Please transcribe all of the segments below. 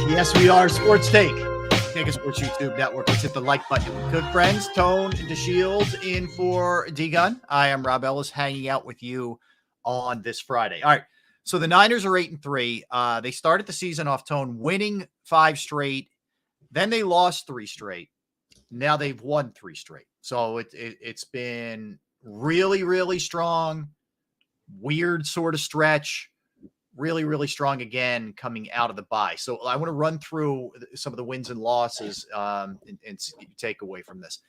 Yes, we are. Sports Take. JAKIB Sports YouTube Network. Let's hit the like button. Good friends, Tone DeShields in for D-Gun. I am Rob Ellis hanging out with you on this Friday. All right. So the Niners are 8-3. They started the season off, Tone, winning 5 straight. Then they lost 3 straight. Now they've won 3 straight. So it's been really, really strong, weird sort of stretch. Really, really strong again coming out of the bye. So I want to run through some of the wins and losses and take away from this.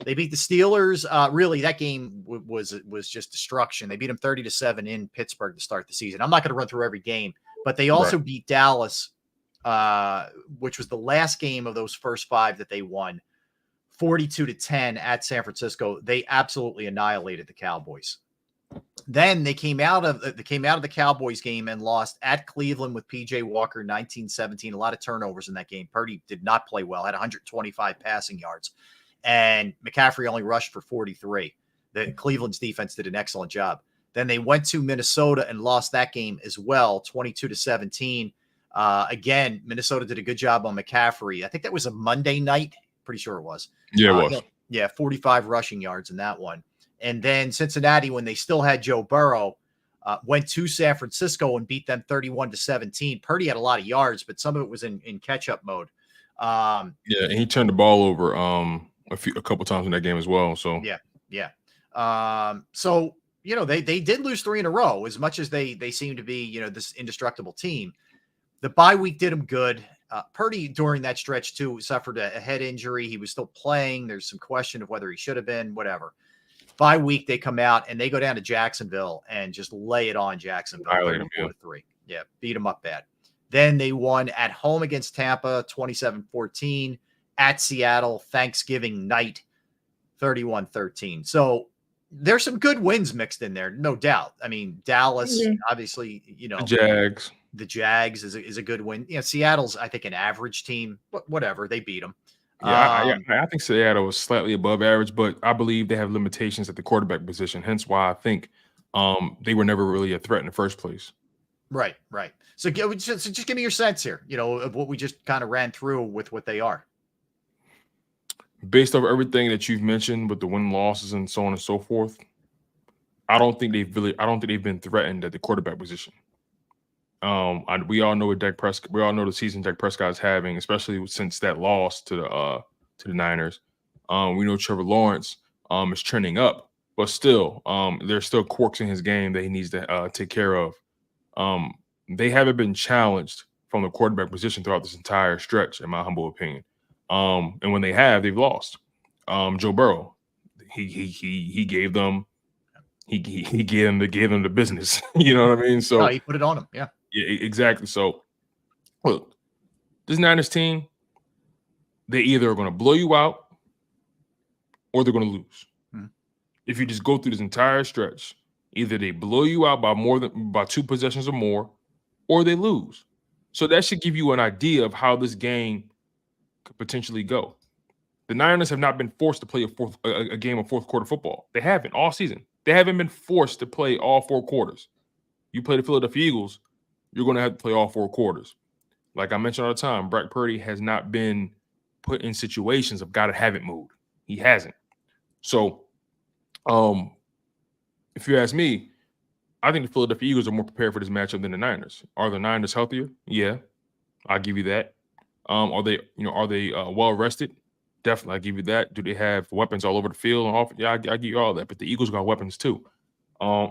They beat the Steelers. Really, that game was just destruction. They beat them 30-7 in Pittsburgh to start the season. I'm not going to run through every game, but they also beat Dallas, which was the last game of those first 5 that they won, 42-10 at San Francisco. They absolutely annihilated the Cowboys. Then they came out of the Cowboys game and lost at Cleveland with PJ Walker 19-17. A lot of turnovers in that game. Purdy did not play well, had 125 passing yards, and McCaffrey only rushed for 43. The Cleveland's defense did an excellent job. Then they went to Minnesota and lost that game as well, 22-17. Again, Minnesota did a good job on McCaffrey. I think that was a Monday night. Pretty sure it was. Yeah, it was. Yeah, 45 rushing yards in that one. And then Cincinnati, when they still had Joe Burrow, went to San Francisco and beat them 31-17. Purdy had a lot of yards, but some of it was in catch-up mode. And he turned the ball over a couple times in that game as well. So yeah. So they did lose 3 in a row. As much as they seem to be this indestructible team, the bye week did them good. Purdy during that stretch too suffered a head injury. He was still playing. There's some question of whether he should have been. Whatever. Bye week, they come out and they go down to Jacksonville and just lay it on Jacksonville. 4-3. Yeah, beat them up bad. Then they won at home against Tampa, 27-14. At Seattle, Thanksgiving night, 31-13. So there's some good wins mixed in there, no doubt. I mean, Dallas, obviously, the Jags is a good win. Seattle's, I think, an average team, but whatever, they beat them. I think Seattle was slightly above average, but I believe they have limitations at the quarterback position. Hence why I think they were never really a threat in the first place. Right. So just give me your sense here, of what we just kind of ran through with what they are. Based off everything that you've mentioned with the win losses and so on and so forth, I don't think they've been threatened at the quarterback position. We all know what Dak Prescott. We all know the season Dak Prescott is having, especially since that loss to the Niners. We know Trevor Lawrence is trending up, but still, there's still quirks in his game that he needs to take care of. They haven't been challenged from the quarterback position throughout this entire stretch, in my humble opinion. And when they have, they've lost. Joe Burrow, he gave them the business. You know what I mean? So he put it on him. Yeah. Yeah, exactly. So, look, this Niners team, they either are going to blow you out or they're going to lose. If you just go through this entire stretch, either they blow you out by 2 possessions or more, or they lose. So that should give you an idea of how this game could potentially go. The Niners have not been forced to play a game of fourth quarter football. They haven't all season. They haven't been forced to play all 4 quarters. You play the Philadelphia Eagles, you're going to have to play all 4 quarters. Like I mentioned all the time, Brock Purdy has not been put in situations of got to have it moved. He hasn't. So, if you ask me, I think the Philadelphia Eagles are more prepared for this matchup than the Niners. Are the Niners healthier? Yeah, I'll give you that. Are they well rested? Definitely, I'll give you that. Do they have weapons all over the field and off? Yeah, I give you all that. But the Eagles got weapons too.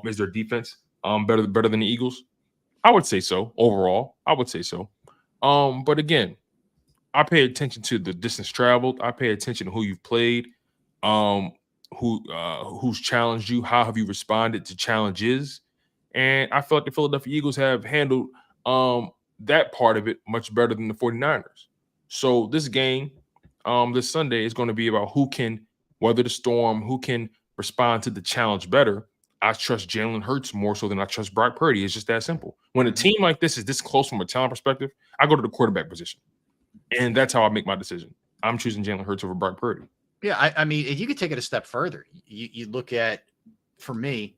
Is their defense better than the Eagles? I would say so. Overall, I would say so. But again, I pay attention to the distance traveled. I pay attention to who you've played, who's challenged you, how have you responded to challenges, and I feel like the Philadelphia Eagles have handled that part of it much better than the 49ers. So this game, this Sunday, is going to be about who can weather the storm, who can respond to the challenge better. I trust Jalen Hurts more so than I trust Brock Purdy. It's just that simple. When a team like this is this close from a talent perspective, I go to the quarterback position. And that's how I make my decision. I'm choosing Jalen Hurts over Brock Purdy. Yeah, I mean, you could take it a step further. You look at, for me,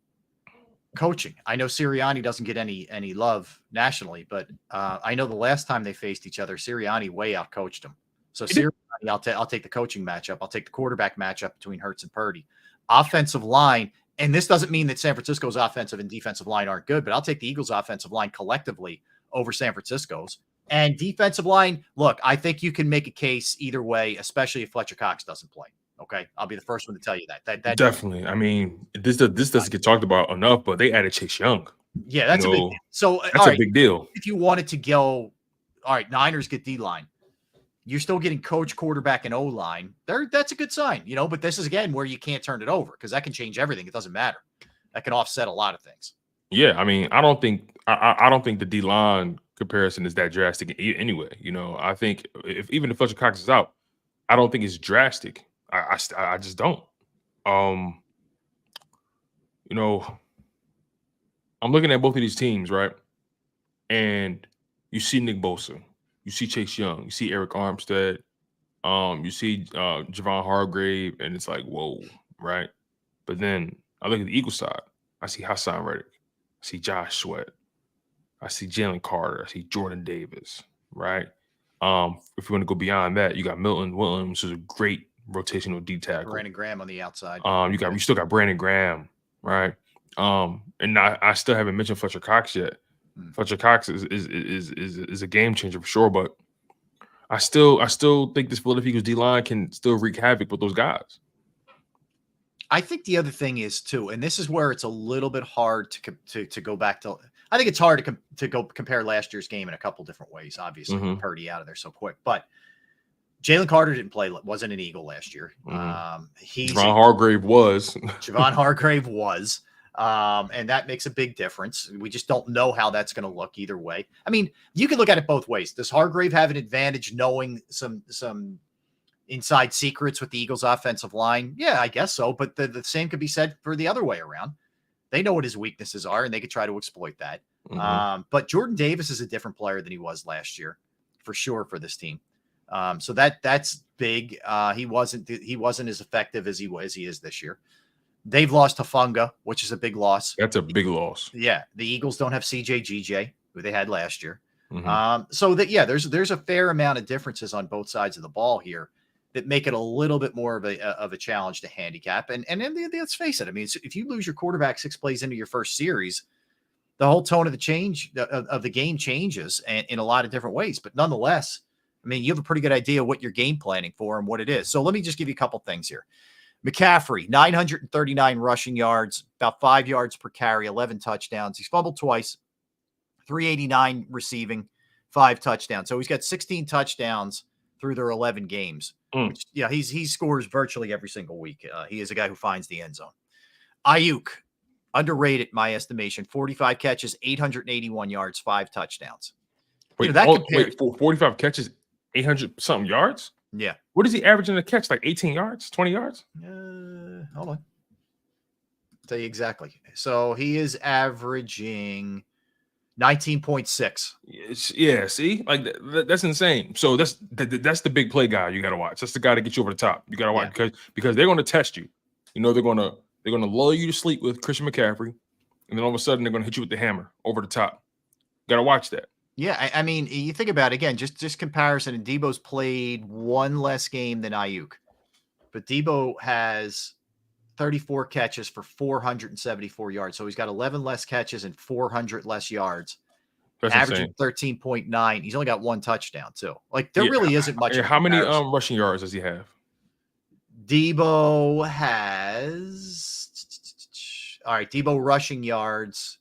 coaching. I know Sirianni doesn't get any love nationally, but I know the last time they faced each other, Sirianni way out coached him. So Sirianni, I'll take the coaching matchup. I'll take the quarterback matchup between Hurts and Purdy. Offensive line, and this doesn't mean that San Francisco's offensive and defensive line aren't good, but I'll take the Eagles' offensive line collectively over San Francisco's. And defensive line, look, I think you can make a case either way, especially if Fletcher Cox doesn't play. Okay, I'll be the first one to tell you that. That Definitely. I mean, this doesn't get talked about enough, but they added Chase Young. Yeah, that's a big deal. So that's a big deal. If you wanted to go, all right, Niners get D-line. You're still getting coach, quarterback, and O-line. That's a good sign, but this is, again, where you can't turn it over because that can change everything. It doesn't matter. That can offset a lot of things. Yeah, I mean, I don't think the D-line comparison is that drastic anyway. I think even if Fletcher Cox is out, I don't think it's drastic. I just don't. I'm looking at both of these teams, right? And you see Nick Bosa, you see Chase Young, you see Eric Armstead, you see Javon Hargrave, and it's like, whoa, right? But then I look at the Eagle side. I see Hassan Reddick. I see Josh Sweat. I see Jalen Carter. I see Jordan Davis, right? If you want to go beyond that, you got Milton Williams, who's a great rotational D tackle. Brandon Graham on the outside. You still got Brandon Graham, right? And I still haven't mentioned Fletcher Cox yet. Fletcher Cox is a game changer for sure, but I still think this Philadelphia Eagles D-line can still wreak havoc with those guys. I think the other thing is too, and this is where it's a little bit hard to go back to. I think it's hard to go compare last year's game in a couple different ways. Obviously, Purdy out of there so quick, but Jalen Carter didn't play, wasn't an Eagle last year. Javon Hargrave was. Javon Hargrave was. And that makes a big difference. We just don't know how that's going to look either way. I mean, you can look at it both ways. Does Hargrave have an advantage knowing some inside secrets with the Eagles offensive line? Yeah, I guess so. But the same could be said for the other way around. They know what his weaknesses are, and they could try to exploit that. But Jordan Davis is a different player than he was last year, for sure, for this team. So that's big. He wasn't as effective as he is this year. They've lost Hufanga, which is a big loss. That's a big loss. Yeah, the Eagles don't have CJ GJ, who they had last year. So there's a fair amount of differences on both sides of the ball here that make it a little bit more of a challenge to handicap. And let's face it. I mean, if you lose your quarterback 6 plays into your first series, the whole tone of the game changes in a lot of different ways. But nonetheless, I mean, you have a pretty good idea what you're game planning for and what it is. So let me just give you a couple things here. McCaffrey, 939 rushing yards, about 5 yards per carry, 11 touchdowns. He's fumbled twice, 389 receiving, 5 touchdowns. So he's got 16 touchdowns through their 11 games. Which, he scores virtually every single week. He is a guy who finds the end zone. Ayuk, underrated, my estimation, 45 catches, 881 yards, 5 touchdowns. Wait, 45 catches, 800 something yards? Yeah. What is he averaging a catch? Like 18 yards, 20 yards? Hold on. I'll tell you exactly. So he is averaging 19.6. Yeah, see? Like that's insane. So that's the big play guy you got to watch. That's the guy to get you over the top. You got to watch because they're going to test you. They're going to lull you to sleep with Christian McCaffrey, and then all of a sudden they're going to hit you with the hammer over the top. You got to watch that. Yeah, I mean, you think about it again, just comparison, and Debo's played 1 less game than Ayuk. But Debo has 34 catches for 474 yards. So he's got 11 less catches and 400 less yards. That's averaging 13.9. He's only got 1 touchdown, too. Like, there really isn't much. How many rushing yards does he have? Debo has Debo rushing yards.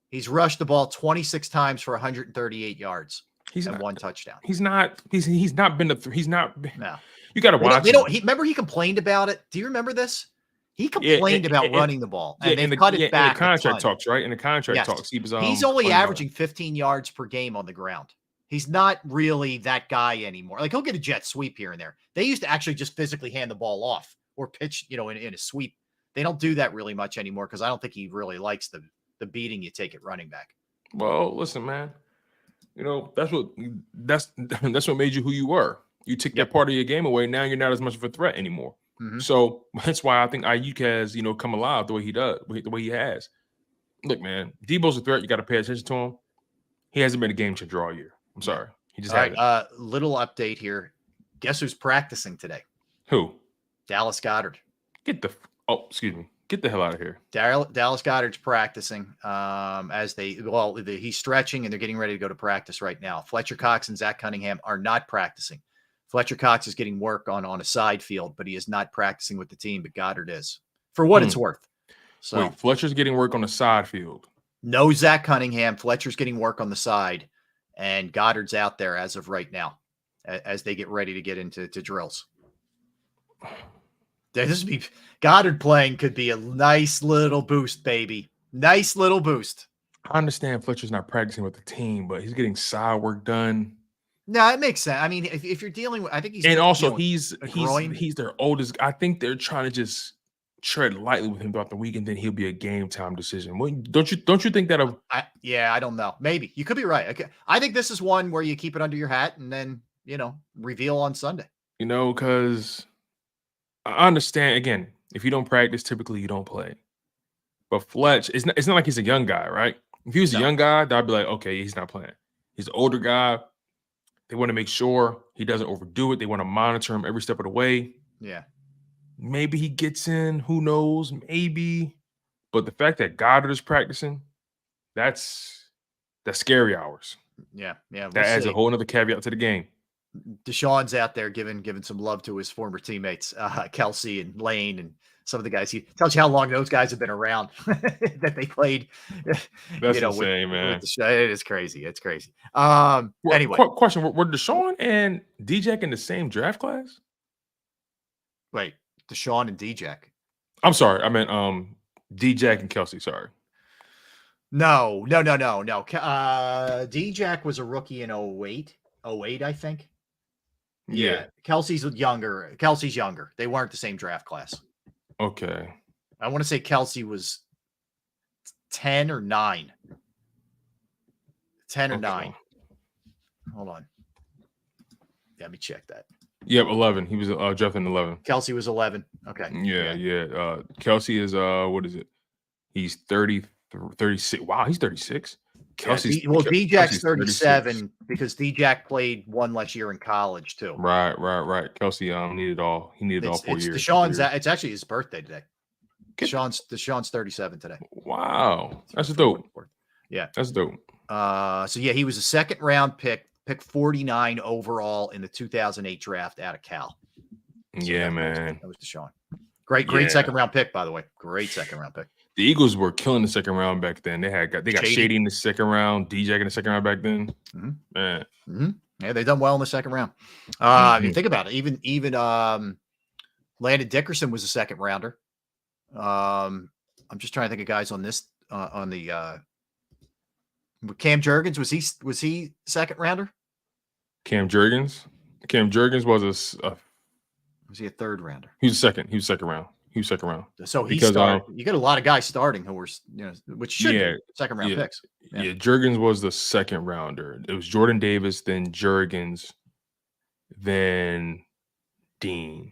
He's rushed the ball 26 times for 138 yards and 1 touchdown. He's not been no. You got to watch. Remember he complained about it. Do you remember this? He complained about running the ball, and they cut it back. In the contract talks, right? In the contract talks, he's only averaging 15 yards per game on the ground. He's not really that guy anymore. Like, he'll get a jet sweep here and there. They used to actually just physically hand the ball off or pitch, in a sweep. They don't do that really much anymore because I don't think he really likes the beating you take at running back. Well, listen, man. That's what made you who you were. You took that part of your game away. Now you're not as much of a threat anymore. So that's why I think Ayuk has, come alive the way he does, the way he has. Look, man, Debo's a threat. You got to pay attention to him. He hasn't been a game changer all year. I'm sorry. He just hasn't. Little update here. Guess who's practicing today? Who? Dallas Goedert. Get the hell out of here. Dallas Goedert's practicing he's stretching and they're getting ready to go to practice right now. Fletcher Cox and Zach Cunningham are not practicing. Fletcher Cox is getting work on a side field, but he is not practicing with the team, but Goedert is, for what it's worth. So wait, Fletcher's getting work on the side field. No Zach Cunningham. Fletcher's getting work on the side, and Goddard's out there as of right now as they get ready to get into drills. Goddard playing could be a nice little boost, baby. Nice little boost. I understand Fletcher's not practicing with the team, but he's getting side work done. No, it makes sense. I mean, if you're dealing with, I think he's, and also he's their oldest. I think they're trying to just tread lightly with him throughout the week, and then he'll be a game time decision. Don't you think that? I don't know. Maybe you could be right. Okay. I think this is one where you keep it under your hat and then reveal on Sunday. Because I understand. Again, if you don't practice, typically you don't play. But Fletch, it's not like he's a young guy, right? If he was a young guy, that'd be like, okay, he's not playing. He's an older guy. They want to make sure he doesn't overdo it. They want to monitor him every step of the way. Yeah. Maybe he gets in. Who knows? Maybe. But the fact that Goddard is practicing, that's scary hours. Yeah. Yeah. That adds a whole other caveat to the game. Deshaun's out there giving some love to his former teammates, Kelsey and Lane and some of the guys. He tells you how long those guys have been around that they played. That's insane, man. It is crazy. It's crazy. Anyway, question: were Deshaun and DJ in the same draft class? Wait, Deshaun and DJ. I'm sorry, I meant DJ and Kelsey. Sorry. No. DJ was a rookie in 08, I think. Yeah. Kelsey's younger. They weren't the same draft class. Okay. I want to say Kelsey was 10 or 9. 10 or 9. Hold on. Let me check that. Yep, 11. He was drafted in 11. Kelsey was 11. Okay. Yeah. Kelsey is what is it? He's 36. Wow, he's 36. Kelsey's DJ's 37 because DJ played one less year in college too. Right. Kelsey needed all 4 years. Deshaun's it's actually his birthday today. Deshaun's 37 today. Wow. That's dope. Yeah. That's dope. He was a second round pick 49 overall in the 2008 draft out of Cal. Man. That was Deshaun. Great second round pick, by the way. Great second round pick. The Eagles were killing the second round back then. They got Shady in the second round, DJ in the second round back then. Mm-hmm. Man. Mm-hmm. Yeah, they done well in the second round. You think about it. Even Landon Dickerson was a second rounder. I'm just trying to think of guys on this on the Cam Jurgens. Was he second rounder? Cam Jurgens was was he a third rounder? He was second round. So he started. You get a lot of guys starting who were, which should be second round picks. Yeah, Jurgens was the second rounder. It was Jordan Davis, then Jurgens, then Dean.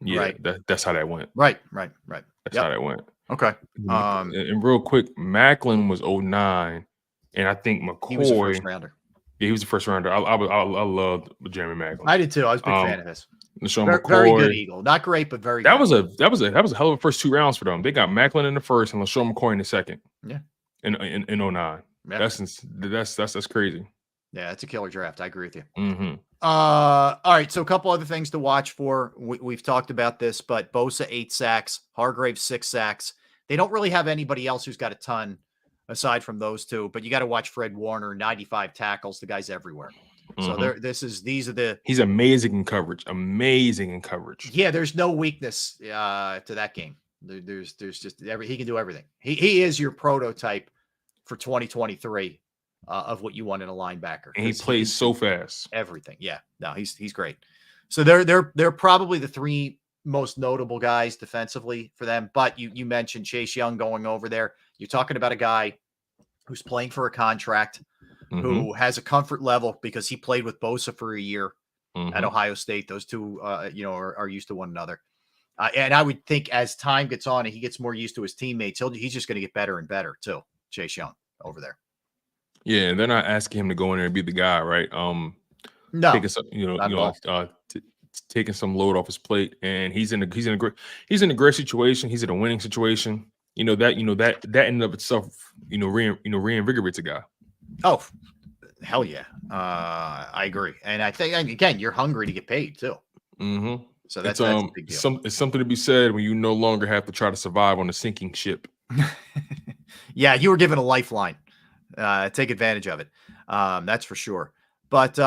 Yeah, right. That's how that went. Right. That's how that went. Okay. And real quick, Macklin was 09, and I think McCoy. He was a first rounder. Yeah, he was the first rounder. I loved Jeremy Macklin. I did too. I was a big fan of his. McCoy, very good Eagle. Not great, but very that good. was a hell of a first 2 rounds for them. They got Macklin in the first and LaShawn McCoy in the second. Yeah. In 09. Yeah. That's crazy. Yeah, it's a killer draft. I agree with you. Mm-hmm. All right. So a couple other things to watch for. We've talked about this, but Bosa 8 sacks, Hargrave 6 sacks. They don't really have anybody else who's got a ton aside from those two, but you got to watch Fred Warner, 95 tackles. The guy's everywhere. So he's amazing in coverage. Yeah, there's no weakness to that game. There's just he can do everything. He is your prototype for 2023 of what you want in a linebacker. And he plays so fast. Everything. Yeah. No, he's great. So they're probably the 3 most notable guys defensively for them. But you mentioned Chase Young going over there. You're talking about a guy who's playing for a contract. Who has a comfort level because he played with Bosa for a year. at Ohio State. Those two, are used to one another. And I would think as time gets on and he gets more used to his teammates, he's just going to get better and better too. Chase Young over there. Yeah, and they're not asking him to go in there and be the guy, right? No, taking some, taking some load off his plate, and he's in a great situation. He's in a winning situation. That in and of itself, reinvigorates a guy. Oh, hell yeah. I agree. And I think, again, you're hungry to get paid too. So that's a big deal. It's something to be said when you no longer have to try to survive on a sinking ship. Yeah, you were given a lifeline. Take advantage of it. That's for sure. But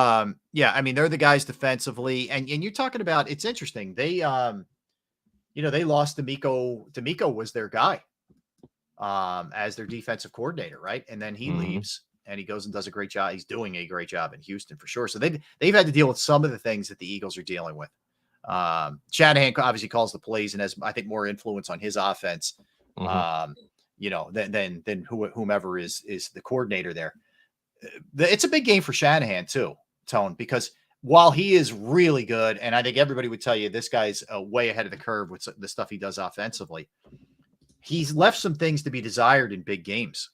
yeah, I mean, they're the guys defensively, and you're talking about, it's interesting. They they lost D'Amico. D'Amico was their guy as their defensive coordinator, right? And then he leaves and he goes and does a great job. He's doing a great job in Houston for sure. So they've had to deal with some of the things that the Eagles are dealing with. Shanahan obviously calls the plays and has, I think, more influence on his offense, than whomever is the coordinator there. It's a big game for Shanahan too, Tone, because while he is really good, and I think everybody would tell you this guy's way ahead of the curve with the stuff he does offensively, he's left some things to be desired in big games.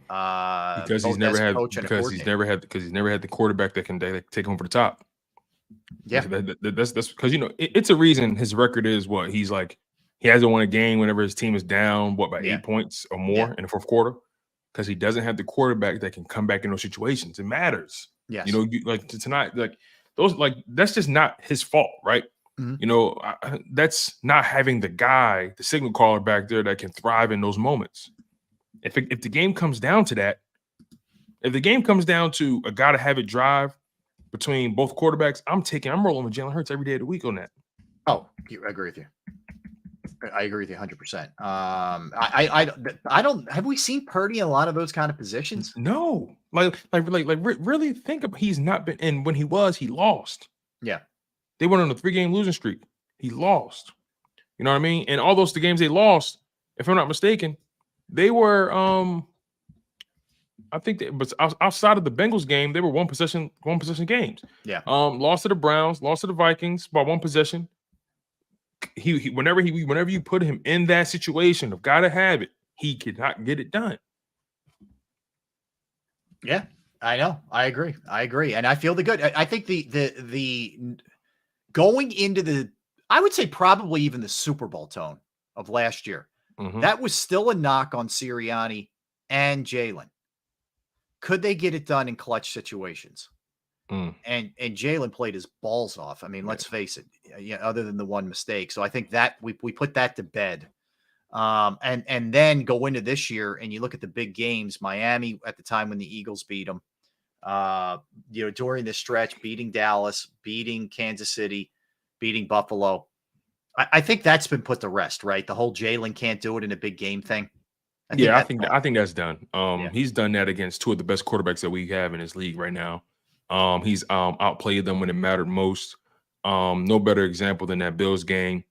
Because he's never had the quarterback that can take him for the top. Yeah, that's because it's a reason his record is what he's like. He hasn't won a game whenever his team is down by 8 points or more in the fourth quarter, because he doesn't have the quarterback that can come back in those situations. It matters. Yes. Tonight, that's just not his fault, right? That's not having the signal caller back there that can thrive in those moments. If the game comes down to that, if the game comes down to a guy to have it drive between both quarterbacks, I'm rolling with Jalen Hurts every day of the week on that. Oh, I agree with you. I agree with you 100%. I don't, have we seen Purdy in a lot of those kind of positions? No, really think of, he's not been, and when he lost. Yeah. They went on a 3-game losing streak. He lost. You know what I mean? And all those 2 games they lost, if I'm not mistaken, they were, I think but outside of the Bengals game, they were one possession games. Yeah. Lost to the Browns, lost to the Vikings by 1 possession. Whenever you put him in that situation of gotta have it, he could not get it done. Yeah, I know. I agree. And I feel the good. I think the going into I would say probably even the Super Bowl tone of last year, that was still a knock on Sirianni and Jalen. Could they get it done in clutch situations? And Jalen played his balls off. I mean, let's face it, other than the one mistake. So I think that we put that to bed. And then go into this year and you look at the big games, Miami at the time when the Eagles beat them, during this stretch, beating Dallas, beating Kansas City, beating Buffalo. I think that's been put to rest, right? The whole Jalen can't do it in a big game thing. I think that's done. He's done that against 2 of the best quarterbacks that we have in his league right now. He's outplayed them when it mattered most. No better example than that Bills game,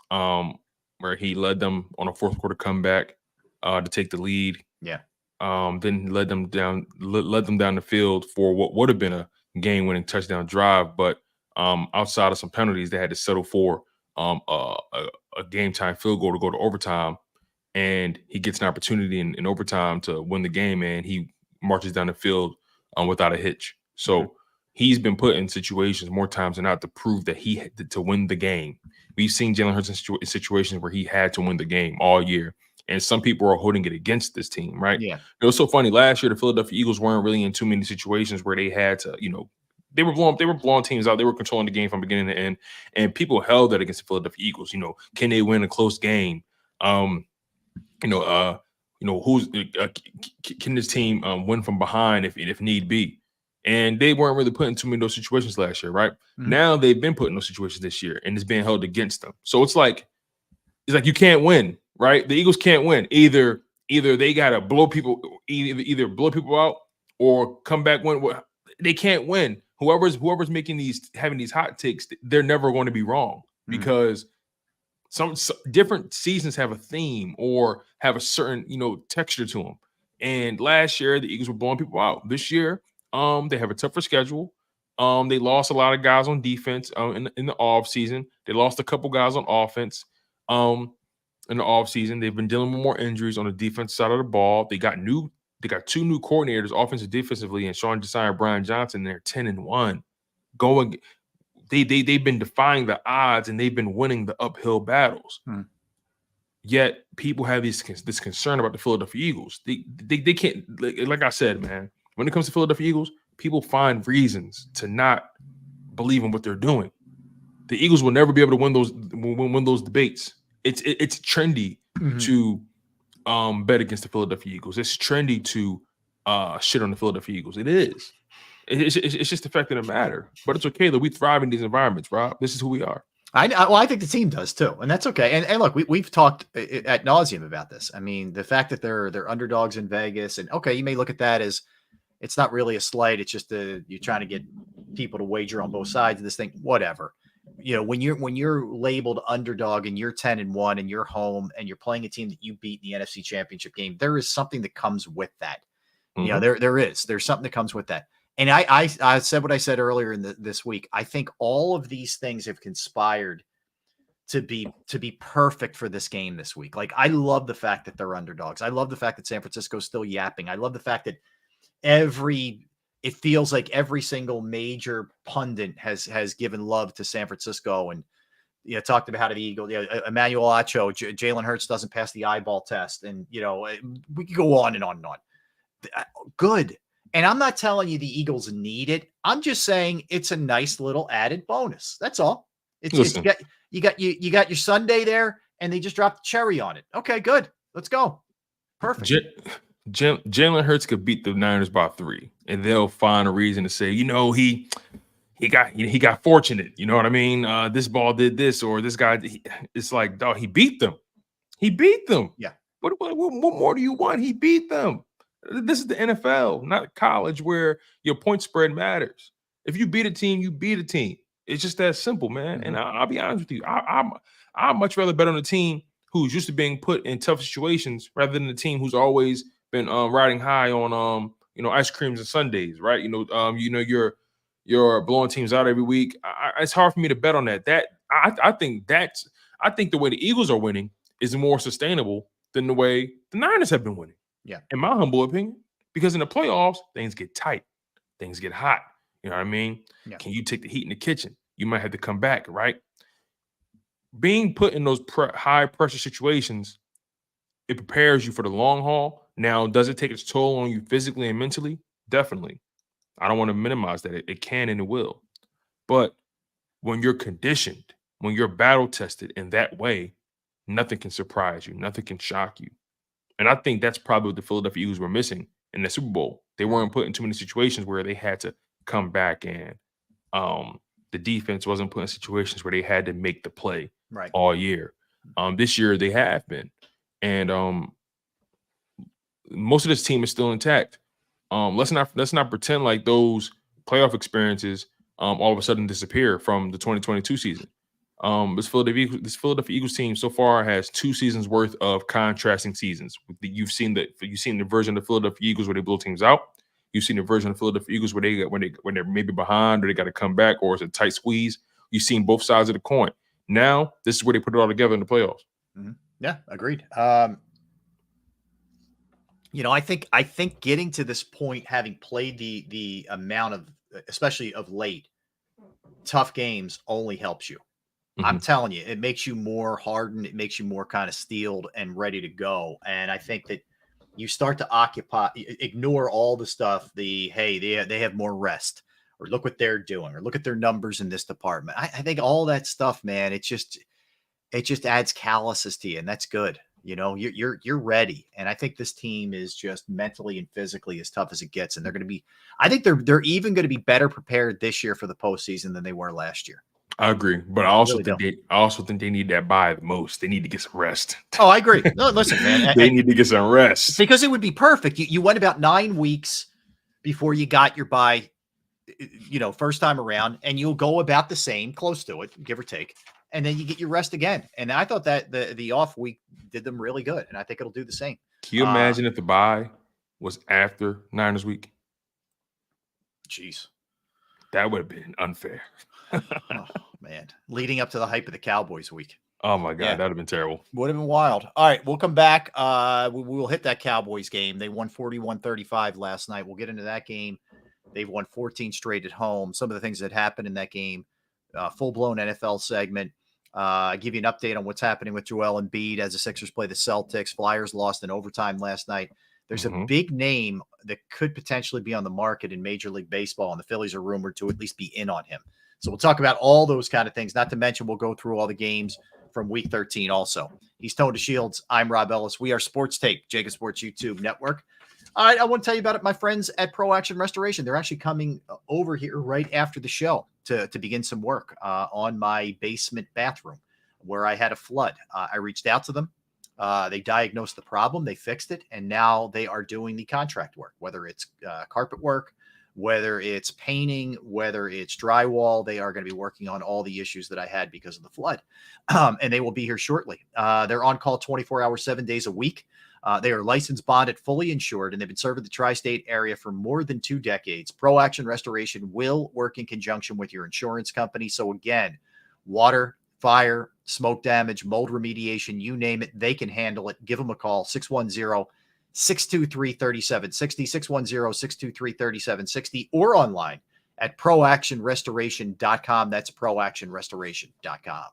where he led them on a fourth quarter comeback to take the lead. Yeah. Then led them down the field for what would have been a game-winning touchdown drive, but outside of some penalties, they had to settle for a game-time field goal to go to overtime. And he gets an opportunity in overtime to win the game, and he marches down the field without a hitch. So he's been put in situations more times than not to prove that he had to win the game. We've seen Jalen Hurts in situations where he had to win the game all year, and some people are holding it against this team, right? Yeah. It was so funny. Last year, the Philadelphia Eagles weren't really in too many situations where they had to, they were blowing teams out. They were controlling the game from beginning to end, and people held that against the Philadelphia Eagles. Can they win a close game? Can this team win from behind if need be? And they weren't really put in too many of those situations last year, right? Now they've been put in those situations this year, and it's being held against them. So it's like you can't win, right? The Eagles can't win. Either they gotta blow people, either blow people out or come back win. They can't win. Whoever's having these hot takes, they're never going to be wrong, because some different seasons have a theme or have a certain texture to them. And last year the Eagles were blowing people out. This year, they have a tougher schedule. They lost a lot of guys on defense in the off season. They lost a couple guys on offense in the off season. They've been dealing with more injuries on the defense side of the ball. They got 2 new coordinators, offensive, defensively, and Sean Desai and Brian Johnson. They're 10-1. They've been defying the odds, and they've been winning the uphill battles. Yet people have this concern about the Philadelphia Eagles. They can't, like I said, man, when it comes to Philadelphia Eagles, people find reasons to not believe in what they're doing. The Eagles will never be able to win those debates. It's trendy to bet against the Philadelphia Eagles. It's trendy to shit on the Philadelphia Eagles. It is. It's just the fact of the matter. But it's okay that we thrive in these environments, Rob. This is who we are. I think the team does too, and that's okay. And look, we've talked ad nauseum about this. I mean, the fact that they're underdogs in Vegas, and okay, you may look at that as it's not really a slight. It's just you're trying to get people to wager on both sides of this thing. Whatever. You know, when you're labeled underdog and you're 10-1 and you're home and you're playing a team that you beat in the NFC Championship game, there is something that comes with that. You know, there's something that comes with that. And I said what I said earlier in this week. I think all of these things have conspired to be perfect for this game this week. Like, I love the fact that they're underdogs. I love the fact that San Francisco's still yapping. I love the fact that it feels like every single major pundit has given love to San Francisco, and talked about how the Eagles, Emmanuel Acho, Jalen Hurts doesn't pass the eyeball test, and we could go on and on and on. Good. And I'm not telling you the Eagles need it. I'm just saying it's a nice little added bonus. That's all. You got your Sunday there, and they just dropped the cherry on it. Okay, good. Let's go. Perfect. Jalen Hurts could beat the Niners by 3, and they'll find a reason to say, he got fortunate. You know what I mean? This ball did this, or this guy. It's like, dog, he beat them. He beat them. Yeah. What more do you want? He beat them. This is the NFL, not college, where your point spread matters. If you beat a team, you beat a team. It's just that simple, man. And I'll be honest with you, I'd much rather bet on a team who's used to being put in tough situations rather than the team who's always been riding high on ice creams and sundaes, right? You're blowing teams out every week. It's hard for me to bet on that. I think the way the Eagles are winning is more sustainable than the way the Niners have been winning. Yeah. In my humble opinion, because in the playoffs, things get tight, things get hot. You know what I mean? Yeah. Can you take the heat in the kitchen? You might have to come back, right? Being put in those high pressure situations, it prepares you for the long haul. Now, does it take its toll on you physically and mentally? Definitely. I don't want to minimize that. It can and it will. But when you're conditioned, when you're battle tested in that way, nothing can surprise you. Nothing can shock you. And I think that's probably what the Philadelphia Eagles were missing in the Super Bowl. They weren't put in too many situations where they had to come back, and the defense wasn't put in situations where they had to make the play all year. This year they have been. And most of this team is still intact. Let's not pretend like those playoff experiences all of a sudden disappear from the 2022 season. This Philadelphia Eagles team so far has 2 seasons worth of contrasting seasons. You've seen the version of the Philadelphia Eagles where they blow teams out. You've seen the version of the Philadelphia Eagles where when they're maybe behind or they got to come back or it's a tight squeeze. You've seen both sides of the coin. Now this is where they put it all together in the playoffs. Yeah, agreed. I think getting to this point, having played the amount of, especially of late, tough games only helps you. I'm telling you, it makes you more hardened. It makes you more kind of steeled and ready to go. And I think that you start to ignore all the stuff. They have more rest, or look what they're doing, or look at their numbers in this department. I think all that stuff, man, it just adds calluses to you, and that's good. You're ready. And I think this team is just mentally and physically as tough as it gets. And they're going to be, I think they're even going to be better prepared this year for the postseason than they were last year. I agree, but I also think they need that bye the most. They need to get some rest. Oh, I agree. No, listen, man, they need to get some rest because it would be perfect. You went about 9 weeks before you got your bye, first time around, and you'll go about the same, close to it, give or take, and then you get your rest again. And I thought that the off week did them really good, and I think it'll do the same. Can you imagine if the bye was after Niners week? Jeez. That would have been unfair. Oh, man. Leading up to the hype of the Cowboys week. Oh, my God. Yeah. That would have been terrible. Would have been wild. All right, we'll come back. We'll hit that Cowboys game. They won 41-35 last night. We'll get into that game. They've won 14 straight at home. Some of the things that happened in that game, full-blown NFL segment. Give you an update on what's happening with Joel Embiid as the Sixers play the Celtics. Flyers lost in overtime last night. There's a big name that could potentially be on the market in Major League Baseball, and the Phillies are rumored to at least be in on him. So we'll talk about all those kind of things. Not to mention, we'll go through all the games from Week 13 also. He's Tone DeShields. I'm Rob Ellis. We are Sports Take, JAKIB Sports YouTube Network. All right, I want to tell you about it, my friends at Pro Action Restoration. They're actually coming over here right after the show to begin some work on my basement bathroom where I had a flood. I reached out to them. They diagnosed the problem. They fixed it. And now they are doing the contract work, whether it's carpet work, whether it's painting, whether it's drywall. They are going to be working on all the issues that I had because of the flood. And they will be here shortly. They're on call 24 hours, 7 days a week. They are licensed, bonded, fully insured, and they've been serving the tri-state area for more than 2 decades. Pro Action Restoration will work in conjunction with your insurance company. So again, water, fire, smoke damage, mold remediation, you name it, they can handle it. Give them a call, 610-623-3760, 610-623-3760, or online at proactionrestoration.com. That's proactionrestoration.com.